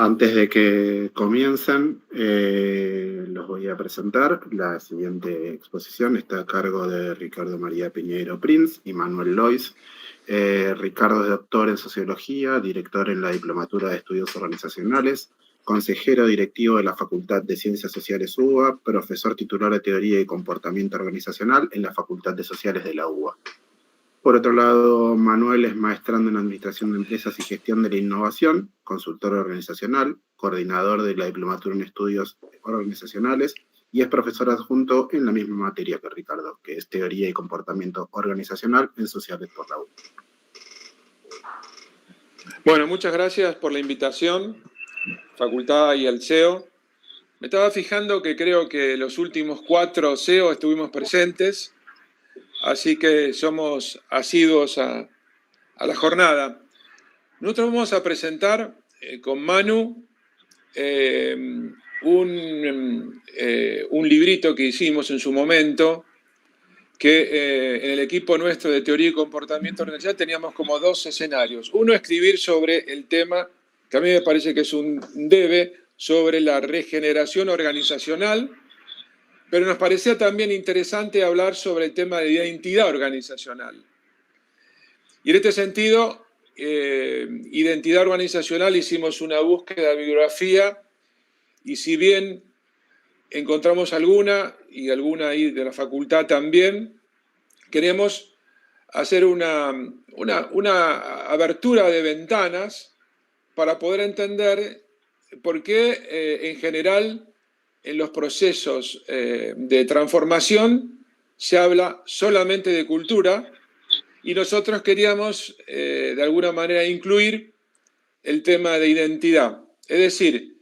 Antes de que comiencen, los voy a presentar. La siguiente exposición está a cargo de Ricardo María Piñeiro Prince y Manuel Lois. Ricardo es doctor en Sociología, director en la Diplomatura de Estudios Organizacionales, consejero directivo de la Facultad de Ciencias Sociales UBA, profesor titular de Teoría y Comportamiento Organizacional en la Facultad de Sociales de la UBA. Por otro lado, Manuel es maestrando en Administración de Empresas y Gestión de la Innovación, consultor organizacional, coordinador de la Diplomatura en Estudios Organizacionales y es profesor adjunto en la misma materia que Ricardo, que es Teoría y Comportamiento Organizacional en Sociales por la U. Bueno, muchas gracias por la invitación, Facultad y al CEO. Me estaba fijando que creo que los últimos 4 CEO estuvimos presentes, así que somos asiduos a la jornada. Nosotros vamos a presentar con Manu un librito que hicimos en su momento, que en el equipo nuestro de Teoría y Comportamiento Organizacional teníamos como 2 escenarios. Uno, escribir sobre el tema, que a mí me parece que es un debe, sobre la regeneración organizacional, pero nos parecía también interesante hablar sobre el tema de identidad organizacional. Y en este sentido, identidad organizacional, hicimos una búsqueda de bibliografía, y si bien encontramos alguna, y alguna ahí de la facultad también, queremos hacer una abertura de ventanas para poder entender por qué en general en los procesos de transformación se habla solamente de cultura, y nosotros queríamos de alguna manera incluir el tema de identidad. Es decir,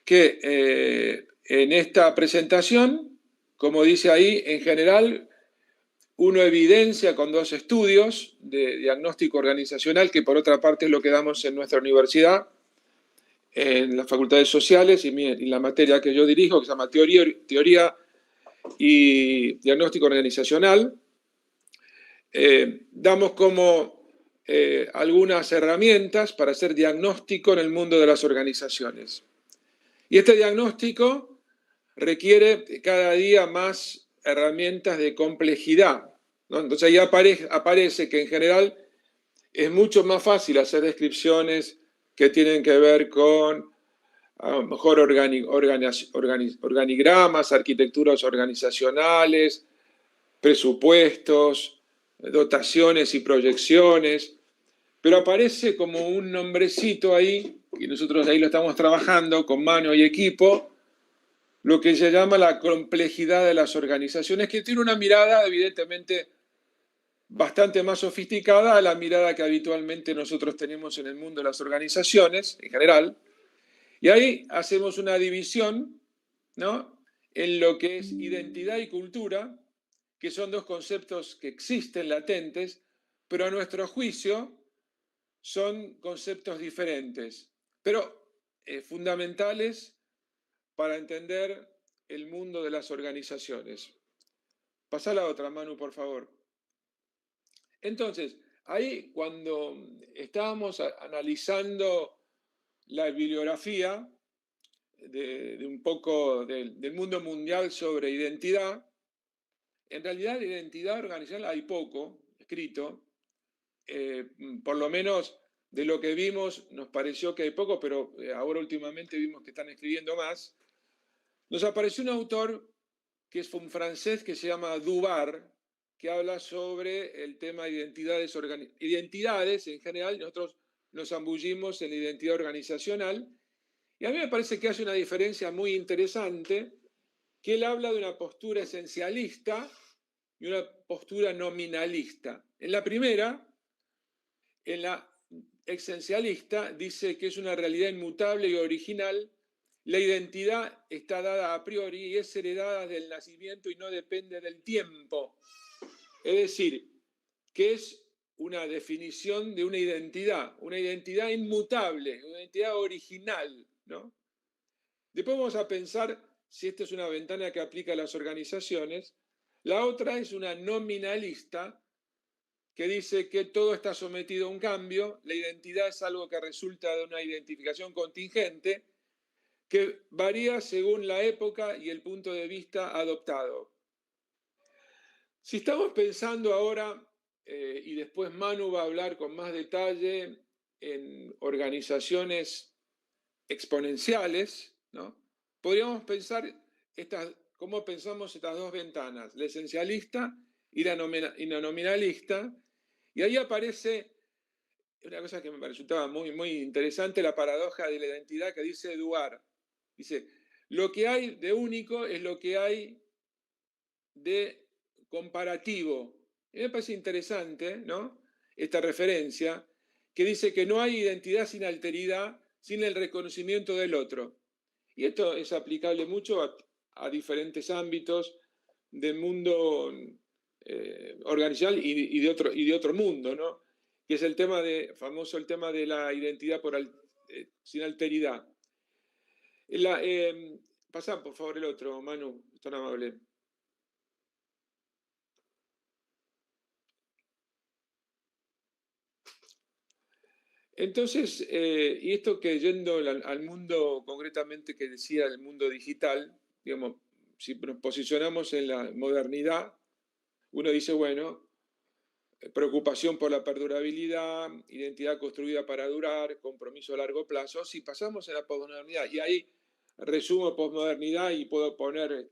que en esta presentación, como dice ahí, en general uno evidencia con 2 estudios de diagnóstico organizacional, que por otra parte es lo que damos en nuestra universidad, en las facultades sociales y la materia que yo dirijo, que se llama Teoría y Diagnóstico Organizacional. Damos como algunas herramientas para hacer diagnóstico en el mundo de las organizaciones. Y este diagnóstico requiere cada día más herramientas de complejidad, ¿no? Entonces ahí aparece que en general es mucho más fácil hacer descripciones que tienen que ver con a lo mejor organigramas, arquitecturas organizacionales, presupuestos, dotaciones y proyecciones, pero aparece como un nombrecito ahí, y nosotros ahí lo estamos trabajando con mano y equipo, lo que se llama la complejidad de las organizaciones, que tiene una mirada evidentemente bastante más sofisticada a la mirada que habitualmente nosotros tenemos en el mundo de las organizaciones en general. Y ahí hacemos una división, ¿no?, en lo que es identidad y cultura, que son 2 conceptos que existen latentes, pero a nuestro juicio son conceptos diferentes, pero fundamentales para entender el mundo de las organizaciones. Pasá la otra, Manu, por favor. Entonces, ahí cuando estábamos analizando la bibliografía de un poco del mundo mundial sobre identidad, en realidad de identidad organizacional hay poco escrito, por lo menos de lo que vimos nos pareció que hay poco, pero ahora últimamente vimos que están escribiendo más. Nos apareció un autor que es un francés que se llama Dubar, que habla sobre el tema de identidades en general. Nosotros nos zambullimos en la identidad organizacional, y a mí me parece que hace una diferencia muy interesante, que él habla de una postura esencialista y una postura nominalista. En la primera, en la esencialista, dice que es una realidad inmutable y original. La identidad está dada a priori y es heredada del nacimiento y no depende del tiempo. Es decir, que es una definición de una identidad inmutable, una identidad original, ¿no? Después vamos a pensar si esta es una ventana que aplica a las organizaciones. La otra es una nominalista, que dice que todo está sometido a un cambio, la identidad es algo que resulta de una identificación contingente que varía según la época y el punto de vista adoptado. Si estamos pensando ahora, y después Manu va a hablar con más detalle, en organizaciones exponenciales, ¿no? Podríamos pensar cómo pensamos estas dos ventanas, la esencialista y la nominalista, y ahí aparece una cosa que me resultaba muy, muy interesante, la paradoja de la identidad que dice Duar. Dice, lo que hay de único es lo que hay de comparativo. Y me parece interesante, ¿no? Esta referencia, que dice que no hay identidad sin alteridad, sin el reconocimiento del otro. Y esto es aplicable mucho a diferentes ámbitos del mundo organizacional y de otro mundo, ¿no? Que es el tema famoso el tema de la identidad sin alteridad. Pasá, por favor, el otro, Manu, tan amable. Entonces, y esto que yendo al mundo concretamente que decía el mundo digital, digamos, si nos posicionamos en la modernidad, uno dice, bueno, preocupación por la perdurabilidad, identidad construida para durar, compromiso a largo plazo. Si pasamos a la posmodernidad, y ahí resumo posmodernidad y puedo poner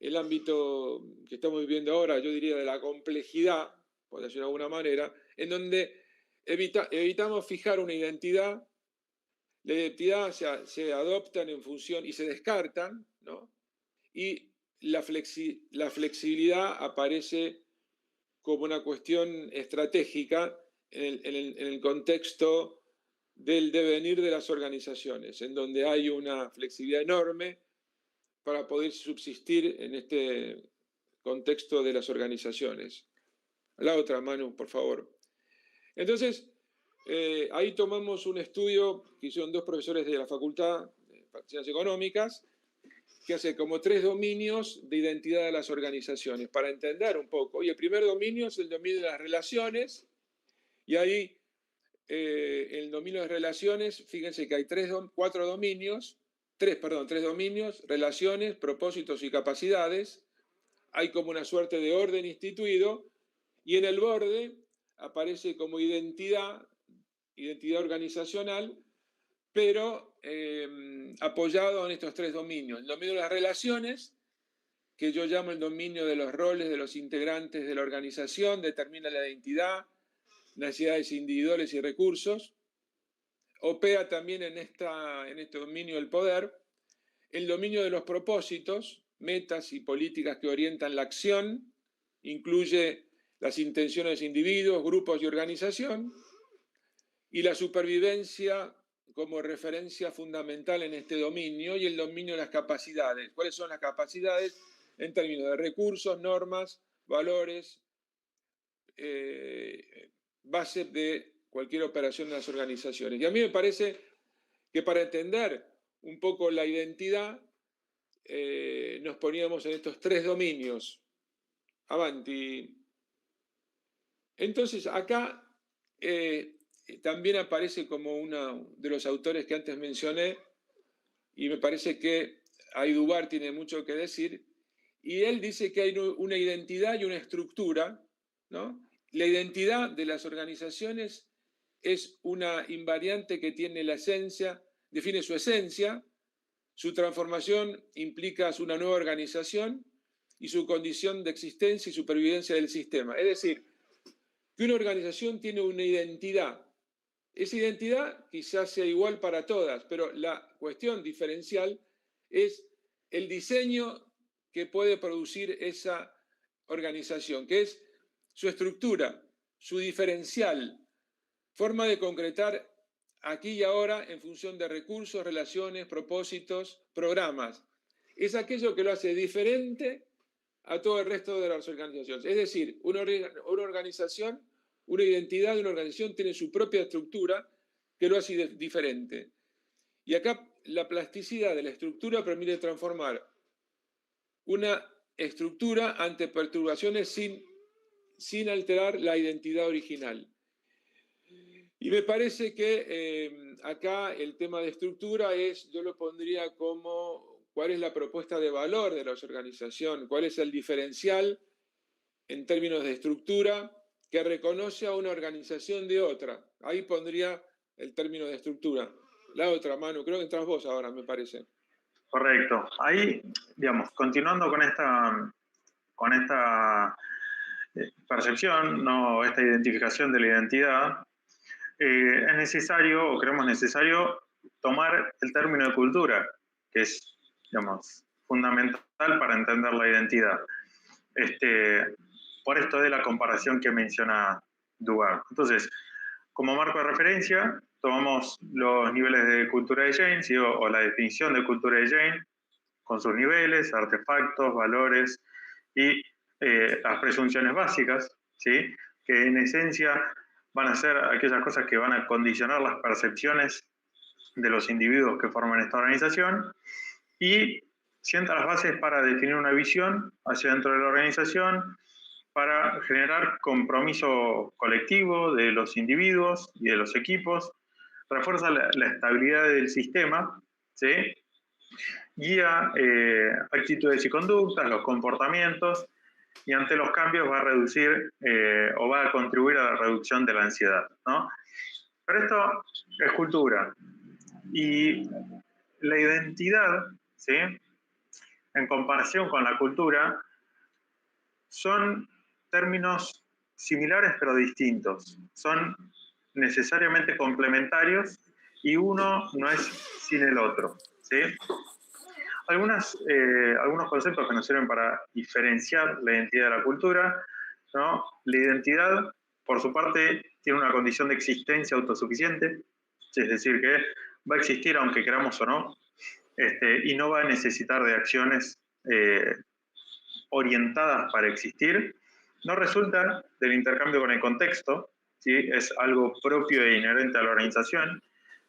el ámbito que estamos viviendo ahora, yo diría de la complejidad, por decirlo de alguna manera, en donde evitamos fijar una identidad, la identidad se adoptan en función y se descartan, ¿no? Y la flexibilidad aparece como una cuestión estratégica en el contexto del devenir de las organizaciones, en donde hay una flexibilidad enorme para poder subsistir en este contexto de las organizaciones. La otra, Manu, por favor. Entonces, ahí tomamos un estudio que hicieron dos profesores de la Facultad de Ciencias Económicas, que hace como 3 dominios de identidad de las organizaciones, para entender un poco. Y el primer dominio es el dominio de las relaciones, y ahí el dominio de relaciones, fíjense que hay tres dominios, relaciones, propósitos y capacidades. Hay como una suerte de orden instituido, y en el borde aparece como identidad organizacional, pero apoyado en estos 3 dominios. El dominio de las relaciones, que yo llamo el dominio de los roles de los integrantes de la organización, determina la identidad, necesidades individuales y recursos. Opera también en este dominio del poder. El dominio de los propósitos, metas y políticas que orientan la acción, incluye las intenciones de individuos, grupos y organización. Y la supervivencia como referencia fundamental en este dominio, y el dominio de las capacidades. ¿Cuáles son las capacidades? En términos de recursos, normas, valores, base de cualquier operación de las organizaciones. Y a mí me parece que para entender un poco la identidad, nos poníamos en estos 3 dominios. Avanti. Entonces, acá también aparece como uno de los autores que antes mencioné, y me parece que ahí Dubar tiene mucho que decir, y él dice que hay una identidad y una estructura, ¿no? La identidad de las organizaciones es una invariante que tiene la esencia, define su esencia, su transformación implica una nueva organización y su condición de existencia y supervivencia del sistema. Es decir, que una organización tiene una identidad. Esa identidad quizás sea igual para todas, pero la cuestión diferencial es el diseño que puede producir esa organización, que es su estructura, su diferencial, forma de concretar aquí y ahora en función de recursos, relaciones, propósitos, programas. Es aquello que lo hace diferente a todo el resto de las organizaciones. Es decir, una organización, una identidad de una organización tiene su propia estructura que lo hace diferente. Y acá la plasticidad de la estructura permite transformar una estructura ante perturbaciones sin sin alterar la identidad original. Y me parece que acá el tema de estructura yo lo pondría como cuál es la propuesta de valor de la organización, cuál es el diferencial en términos de estructura que reconoce a una organización de otra. Ahí pondría el término de estructura. La otra, Manu, creo que entras vos ahora, me parece. Correcto. Ahí, digamos, continuando con esta percepción, ¿no? Esta identificación de la identidad, es necesario, o creemos necesario, tomar el término de cultura, que es, digamos, fundamental para entender la identidad. Por esto de la comparación que menciona Dugard. Entonces, como marco de referencia, tomamos los niveles de cultura de Jane, ¿sí? o la definición de cultura de Jane, con sus niveles, artefactos, valores y las presunciones básicas, ¿sí? Que en esencia van a ser aquellas cosas que van a condicionar las percepciones de los individuos que forman esta organización y sienta las bases para definir una visión hacia dentro de la organización, para generar compromiso colectivo de los individuos y de los equipos, refuerza la estabilidad del sistema, ¿sí? Guía actitudes y conductas, los comportamientos, y ante los cambios va a reducir o va a contribuir a la reducción de la ansiedad, ¿no? Pero esto es cultura. Y la identidad, ¿sí? En comparación con la cultura, son términos similares pero distintos. Son necesariamente complementarios y uno no es sin el otro, ¿sí? Algunos conceptos que nos sirven para diferenciar la identidad de la cultura, ¿no? La identidad, por su parte, tiene una condición de existencia autosuficiente, es decir, que va a existir aunque queramos o no, y no va a necesitar de acciones orientadas para existir. No resulta del intercambio con el contexto, ¿sí? Es algo propio e inherente a la organización.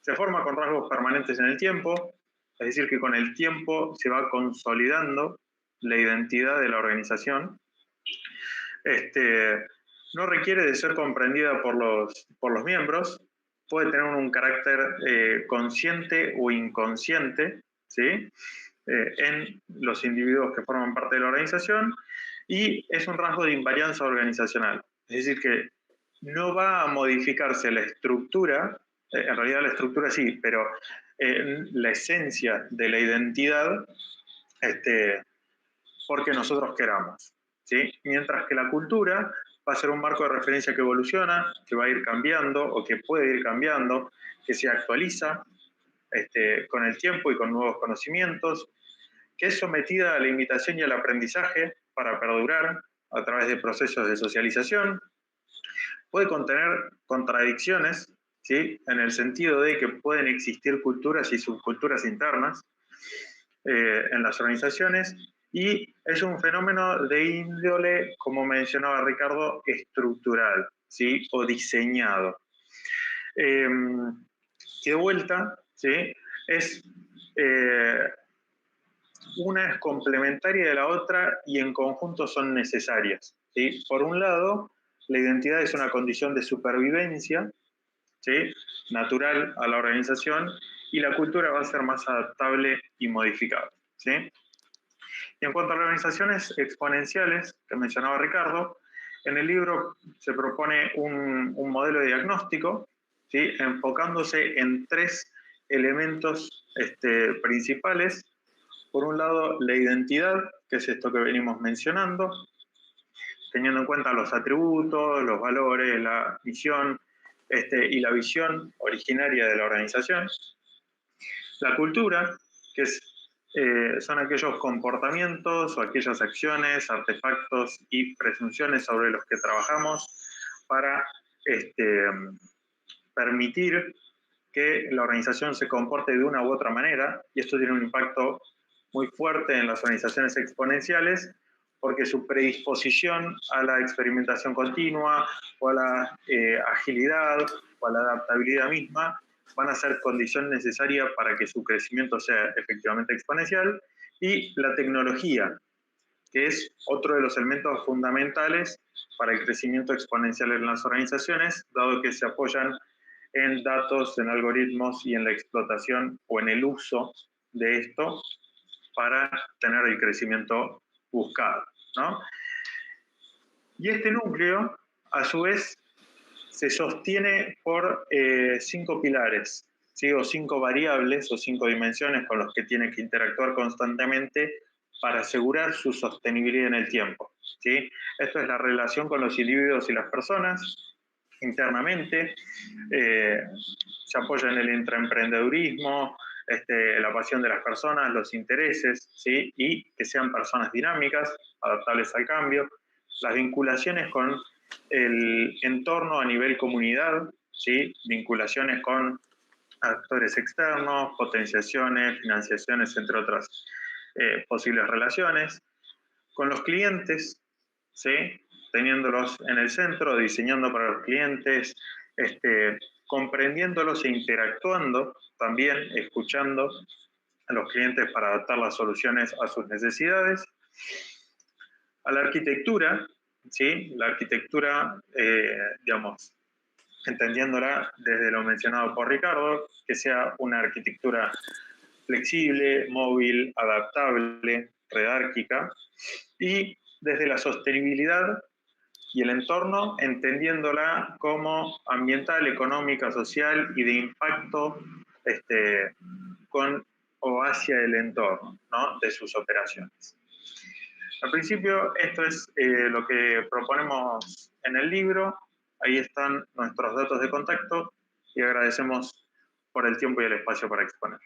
Se forma con rasgos permanentes en el tiempo, es decir, que con el tiempo se va consolidando la identidad de la organización. No requiere de ser comprendida por los miembros, puede tener un carácter consciente o inconsciente, ¿sí? En los individuos que forman parte de la organización, y es un rasgo de invarianza organizacional. Es decir, que no va a modificarse la estructura, en realidad la estructura sí, pero la esencia de la identidad, porque nosotros queramos, ¿sí? Mientras que la cultura va a ser un marco de referencia que evoluciona, que va a ir cambiando o que puede ir cambiando, que se actualiza con el tiempo y con nuevos conocimientos, que es sometida a la imitación y al aprendizaje para perdurar a través de procesos de socialización. Puede contener contradicciones, ¿sí? En el sentido de que pueden existir culturas y subculturas internas en las organizaciones, y es un fenómeno de índole, como mencionaba Ricardo, estructural, ¿sí? O diseñado. Que de vuelta, ¿sí? Una es complementaria de la otra y en conjunto son necesarias, ¿sí? Por un lado, la identidad es una condición de supervivencia, ¿sí? Natural a la organización, y la cultura va a ser más adaptable y modificable, ¿sí? Y en cuanto a las organizaciones exponenciales que mencionaba Ricardo, en el libro se propone un modelo de diagnóstico, ¿sí? Enfocándose en tres elementos principales. Por un lado, la identidad, que es esto que venimos mencionando, teniendo en cuenta los atributos, los valores, la misión y la visión originaria de la organización. La cultura, que son aquellos comportamientos o aquellas acciones, artefactos y presunciones sobre los que trabajamos para permitir que la organización se comporte de una u otra manera, y esto tiene un impacto muy fuerte en las organizaciones exponenciales, porque su predisposición a la experimentación continua o a la agilidad o a la adaptabilidad misma van a ser condición necesaria para que su crecimiento sea efectivamente exponencial. Y la tecnología, que es otro de los elementos fundamentales para el crecimiento exponencial en las organizaciones, dado que se apoyan en datos, en algoritmos y en la explotación o en el uso de esto para tener el crecimiento buscado, ¿no? Y este núcleo, a su vez, se sostiene por 5 pilares, ¿sí? O 5 variables o 5 dimensiones con los que tiene que interactuar constantemente para asegurar su sostenibilidad en el tiempo, ¿sí? Esto es la relación con los individuos y las personas internamente, se apoya en el intraemprendedurismo, la pasión de las personas, los intereses, ¿sí? Y que sean personas dinámicas, adaptables al cambio, las vinculaciones con el entorno a nivel comunidad, ¿sí? Vinculaciones con actores externos, potenciaciones, financiaciones, entre otras posibles relaciones, con los clientes, ¿sí? Teniéndolos en el centro, diseñando para los clientes, comprendiéndolos e interactuando, también escuchando a los clientes para adaptar las soluciones a sus necesidades. A la arquitectura, ¿sí? La arquitectura, digamos, entendiéndola desde lo mencionado por Ricardo, que sea una arquitectura flexible, móvil, adaptable, redárquica, y desde la sostenibilidad y el entorno, entendiéndola como ambiental, económica, social y de impacto con o hacia el entorno, ¿no? De sus operaciones. Al principio, esto es lo que proponemos en el libro. Ahí están nuestros datos de contacto y agradecemos por el tiempo y el espacio para exponer.